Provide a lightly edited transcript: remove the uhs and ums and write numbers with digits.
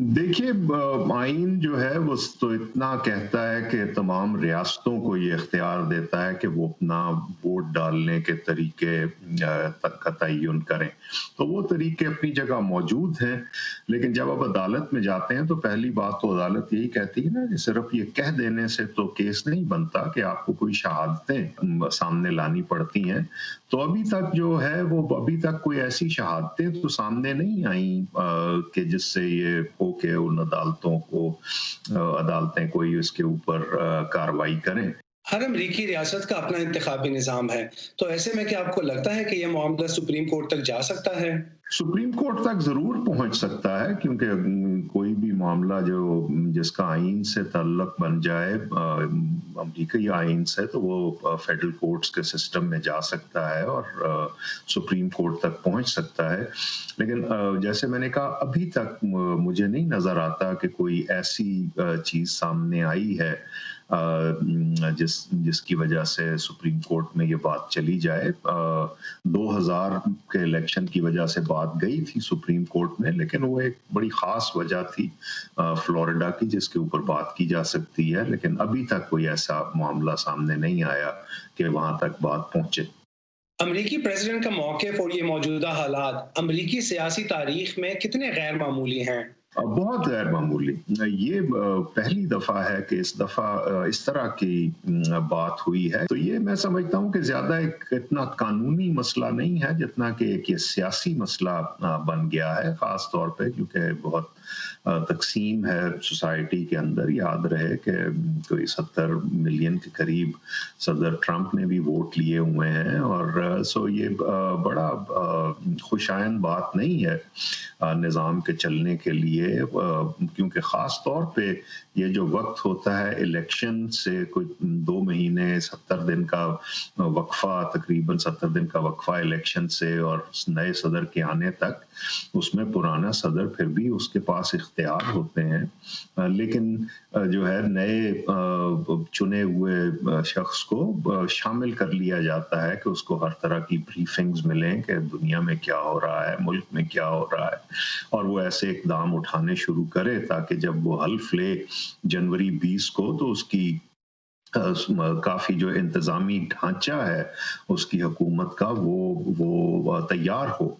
देखिए, आइन जो है वो तो इतना कहता है कि तमाम रियासतों को ये इख्तियार देता है कि वो अपना वोट डालने के तरीके तक का तयन करें। तो वो तरीके अपनी जगह मौजूद हैं, लेकिन जब आप अदालत में जाते हैं तो पहली बात तो अदालत यही कहती है ना कि सिर्फ ये कह देने से तो केस नहीं बनता, कि आपको कोई शहादतें सामने लानी पड़ती हैं। तो अभी तक जो है वो अभी तक कोई ऐसी शहादतें तो सामने नहीं आई कि जिससे ये हो के उन अदालतों को अदालतें कोई उसके ऊपर कार्रवाई करें। हर अमरीकी रियासत का अपना इंतखाबी निज़ाम है, तो ऐसे में क्या आपको लगता है कि यह मामला सुप्रीम कोर्ट तक जा सकता है? सुप्रीम कोर्ट तक ज़रूर पहुँच सकता है, क्योंकि कोई भी मामला जो जिसका आइन से ताल्लुक बन जाए अमरीकी आइन से, तो वो फेडरल कोर्ट्स के सिस्टम में जा सकता है और सुप्रीम कोर्ट तक पहुँच सकता है। लेकिन जैसे मैंने कहा, अभी तक मुझे नहीं नज़र आता कि कोई ऐसी चीज़ सामने आई है जिसकी वजह से सुप्रीम कोर्ट में ये बात चली जाए। 2000 के इलेक्शन की वजह से बात गई थी सुप्रीम कोर्ट में, लेकिन वो एक बड़ी खास वजह थी फ्लोरिडा की, जिसके ऊपर बात की जा सकती है। लेकिन अभी तक कोई ऐसा मामला सामने नहीं आया कि वहां तक बात पहुंचे। अमरीकी प्रेसिडेंट का मौक़िफ़ और ये मौजूदा हालात अमरीकी सियासी तारीख में कितने गैर मामूली हैं? बहुत गैर मामूली। ये पहली दफ़ा है कि इस दफ़ा इस तरह की बात हुई है। तो ये मैं समझता हूँ कि ज़्यादा एक इतना कानूनी मसला नहीं है, जितना कि एक ये सियासी मसला बन गया है, ख़ास तौर पे क्योंकि बहुत तक़सीम है सोसाइटी के अंदर। याद रहे कि कोई 70 मिलियन के करीब सदर ट्रंप ने भी वोट लिए हुए हैं, और सो ये बड़ा खुशायन बात नहीं है निज़ाम के चलने के लिए, क्योंकि ख़ास तौर पे ये जो वक्त होता है इलेक्शन से कुछ 2 महीने 70 दिन का वक्फा, तकरीबन 70 दिन का वक्फा इलेक्शन से और नए सदर के आने तक, उसमें पुराना सदर फिर भी उसके पास इख्तियार होते हैं, लेकिन जो है नए चुने हुए शख्स को शामिल कर लिया जाता है कि उसको हर तरह की ब्रीफिंग्स मिलें कि दुनिया में क्या हो रहा है, मुल्क में क्या हो रहा है, और वो ऐसे इकदाम उठाने शुरू करे ताकि जब वो हल्फ ले जनवरी 20 को, तो उसकी काफ़ी जो इंतज़ामी ढांचा है उसकी हुकूमत का, वो तैयार हो।